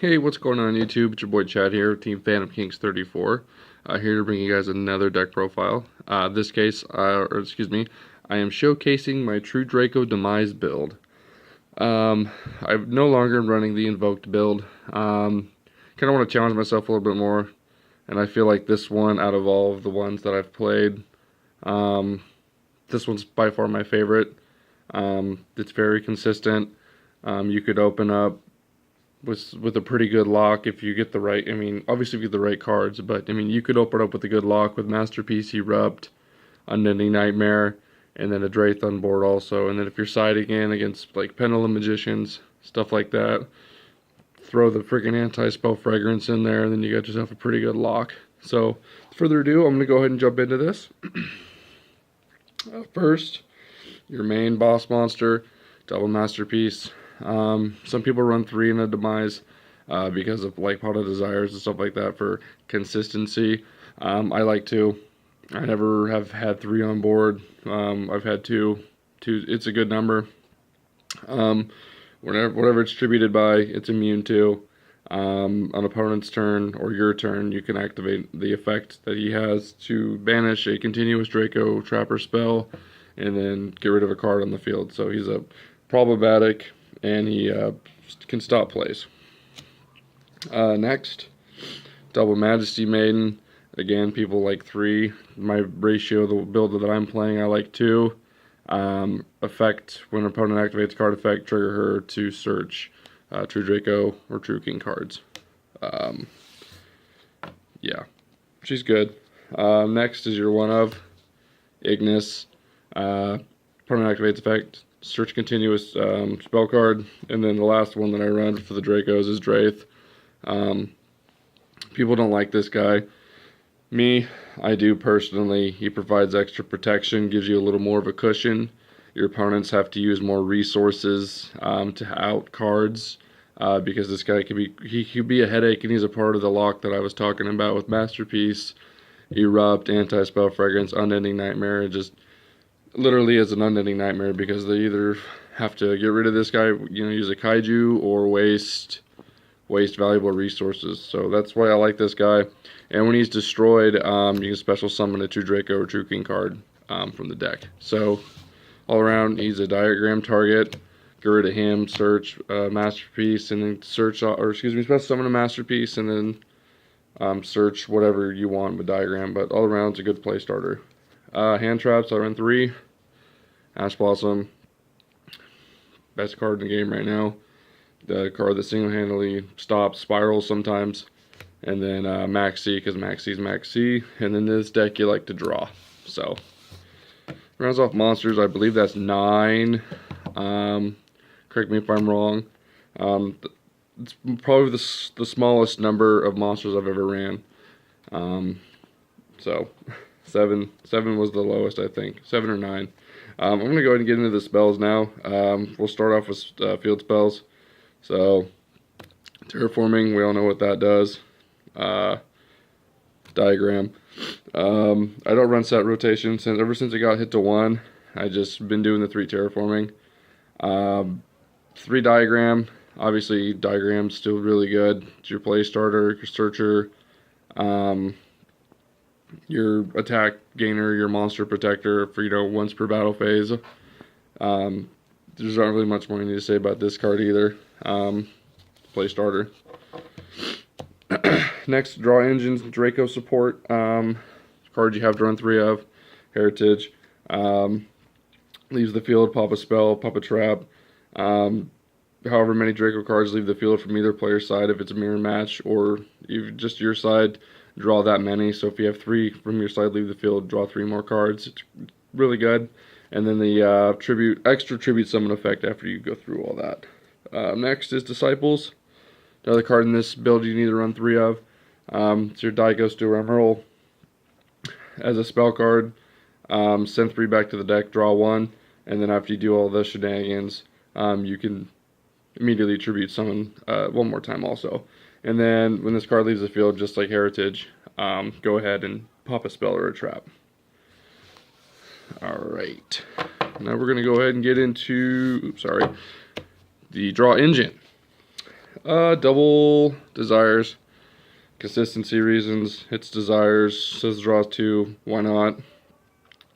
Hey, what's going on YouTube? It's your boy Chad here, Team Phantom Kings 34. Here to bring you guys another deck profile. This case, I am showcasing my True Draco Demise build. I'm no longer running the invoked build. Kind of want to challenge myself a little bit more, and I feel like this one, out of all of the ones that I've played, this one's by far my favorite. It's very consistent. You could open up with a pretty good lock if you get the right, obviously if you get the right cards, but you could open up with a good lock with Masterpiece, Erupt, Unending Nightmare, and then a Draith on board also. And then if you're siding in against like Pendulum Magicians, stuff like that, throw the freaking anti-spell fragrance in there, and then you got yourself a pretty good lock. So, without further ado, I'm going to go ahead and jump into this. First, your main boss monster, Double Masterpiece. Some people run 3 in a Demise because of like Pot of Desires and stuff like that for consistency. I like 2. I never have had 3 on board. I've had 2. 2, it's a good number. Whatever it's tributed by, it's immune to. On opponent's turn or your turn, you can activate the effect that he has to banish a continuous Draco Trapper spell and then get rid of a card on the field. So he's a problematic, and he can stop plays. Next, Double Majesty Maiden. Again, people like 3. My ratio, the build that I'm playing, I like 2. Effect, when an opponent activates card effect, trigger her to search True Draco or True King cards. Yeah, she's good. Next is your one of Ignis. Opponent activates effect, search continuous spell card, and then the last one that I run for the Dracos is Draith. People don't like this guy. Me, I do personally. He provides extra protection, gives you a little more of a cushion. Your opponents have to use more resources to out cards because this guy could be a headache, and he's a part of the lock that I was talking about with Masterpiece, Erupt, Anti-Spell Fragrance, Unending Nightmare. It just literally is an unending nightmare because they either have to get rid of this guy, use a kaiju, or waste valuable resources. So that's why I like this guy. And when he's destroyed, you can special summon a True Draco or True King card from the deck. So all around, he's a diagram target. Get rid of him, search Masterpiece, and then special summon a Masterpiece, and then search whatever you want with diagram. But all around, it's a good play starter. Hand traps, I run 3. Ash Blossom, best card in the game right now. The card that single-handedly stops spirals sometimes. And then Maxi, because Maxi's Maxi. And then this deck you like to draw. So, rounds off monsters, I believe that's 9. Correct me if I'm wrong. It's probably the smallest number of monsters I've ever ran. So, 7 was the lowest, I think. 7 or 9. I'm going to go ahead and get into the spells now. We'll start off with field spells. So, Terraforming, we all know what that does. Diagram. I don't run set rotation ever since it got hit to 1. I just been doing the 3 Terraforming. 3 Diagram. Obviously, Diagram's still really good. It's your play starter, your searcher, your attack gainer, your monster protector for once per battle phase. There's not really much more you need to say about this card either. Play starter. Next, Draw Engines, Draco support. Cards you have to run 3 of. Heritage. Leaves the field, pop a spell, pop a trap. However many Draco cards leave the field from either player's side, if it's a mirror match, or just your side, draw that many. So if you have 3 from your side leave the field, draw 3 more cards. It's really good. And then the extra tribute summon effect after you go through all that. Next is Disciples. Another card in this build you need to run 3 of. It's your Die Goes to Emerald. As a spell card, send 3 back to the deck, draw 1, and then after you do all the shenanigans, you can immediately tribute summon 1 more time also. And then when this card leaves the field, just like Heritage, go ahead and pop a spell or a trap. Alright, now we're going to go ahead and get into, the Draw Engine. Double desires. Consistency reasons. Hits desires. Says draws 2. Why not?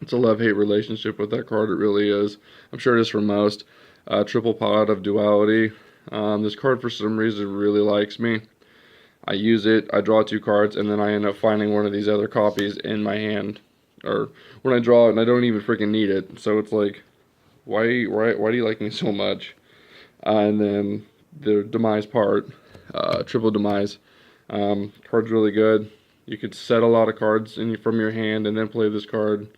It's a love-hate relationship with that card. It really is. I'm sure it is for most. Triple pot of duality. This card for some reason really likes me. I use it, I draw 2 cards, and then I end up finding one of these other copies in my hand. Or when I draw it and I don't even freaking need it. So it's like, why do you like me so much? And then the Demise part, triple Demise. Card's really good. You could set a lot of cards from your hand and then play this card.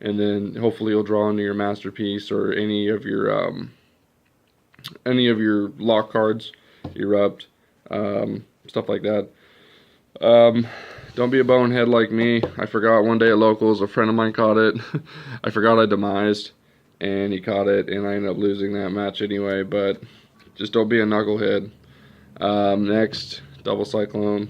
And then hopefully you'll draw into your masterpiece or any of your lock cards, erupt, stuff like that. Don't be a bonehead like me. I forgot one day at locals, a friend of mine caught it. I forgot I demised, and he caught it, and I ended up losing that match anyway. But just don't be a knucklehead. Next, double cyclone.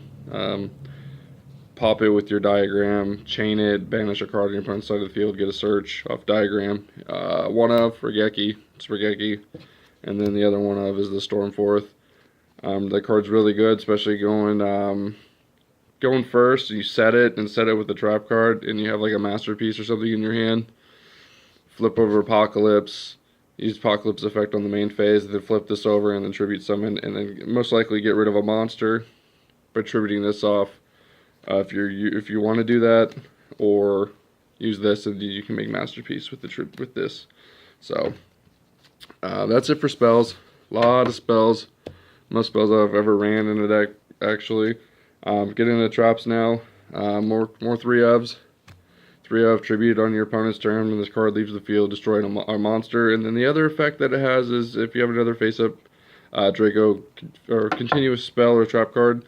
Pop it with your diagram, chain it, banish a card on your opponent's side of the field, get a search off diagram. One of Regeki, it's Regeki, and then the other one of is the Stormforth. That card's really good, especially going first. You set it with the trap card, and you have like a masterpiece or something in your hand. Flip over Apocalypse, use Apocalypse effect on the main phase, then flip this over and then tribute summon, and then most likely get rid of a monster by tributing this off. If you want to do that, or use this, and you can make masterpiece with this. So that's it for spells. A lot of spells. Most spells I've ever ran in a deck, actually. Getting into traps now. More 3-ofs. 3-of tribute on your opponent's turn when this card leaves the field, destroying a monster. And then the other effect that it has is if you have another face-up Draco or continuous spell or trap card,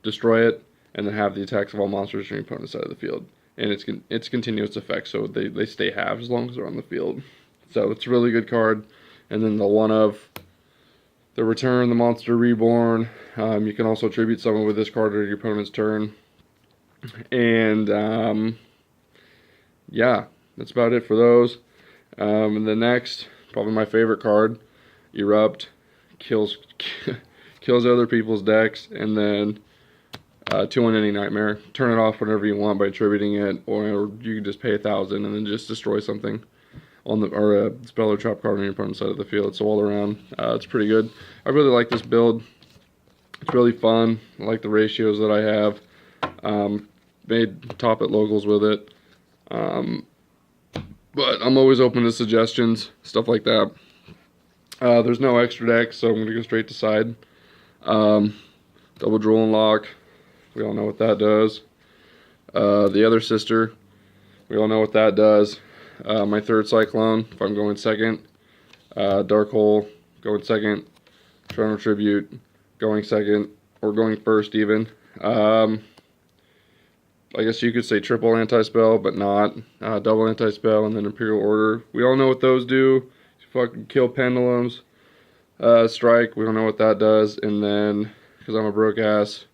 destroy it, and then have the attacks of all monsters from your opponent's side of the field. And it's continuous effect, so they stay halved as long as they're on the field. So it's a really good card. And then the one of the Return the Monster Reborn. You can also tribute someone with this card on your opponent's turn. And yeah, that's about it for those. And the next, probably my favorite card, Erupt, kills other people's decks, and then 2 on any nightmare. Turn it off whenever you want by attributing it, or you can just pay 1,000 and then just destroy something on or a spell or trap card on your opponent's side of the field. So all around, it's pretty good. I really like this build. It's really fun. I like the ratios that I have. Made top at locals with it. But I'm always open to suggestions, stuff like that. There's no extra deck, so I'm going to go straight to side. Double Droll and Lock. We all know what that does. The Other Sister. We all know what that does. My third Cyclone, if I'm going second. Dark Hole, going second. Toronto Tribute, going second. Or going first even. I guess you could say triple anti-spell, but not. Double anti-spell, and then Imperial Order. We all know what those do. Fucking kill pendulums. Strike, we don't know what that does. And then, because I'm a broke ass,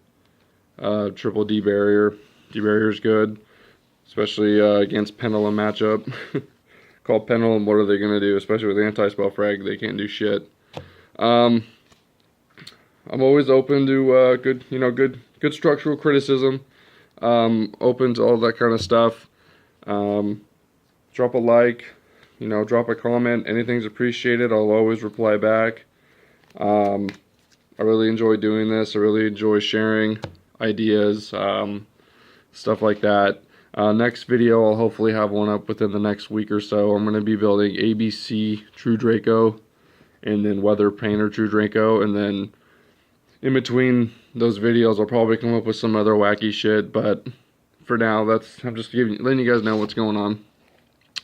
triple D-Barrier. D-Barrier's good, especially against Pendulum matchup. Called Pendulum, what are they going to do? Especially with anti-spell frag, they can't do shit. I'm always open to good structural criticism. Open to all that kind of stuff. Drop a like, drop a comment. Anything's appreciated. I'll always reply back. I really enjoy doing this. I really enjoy sharing ideas, stuff like that. Next video, I'll hopefully have one up within the next week or so. I'm going to be building ABC True Draco, and then Weather Painter True Draco, and then in between those videos, I'll probably come up with some other wacky shit, but for now, I'm just letting you guys know what's going on.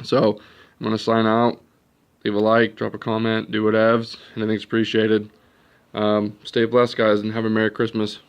So, I'm going to sign out. Leave a like, drop a comment, do whatevs. Anything's appreciated. Stay blessed, guys, and have a Merry Christmas.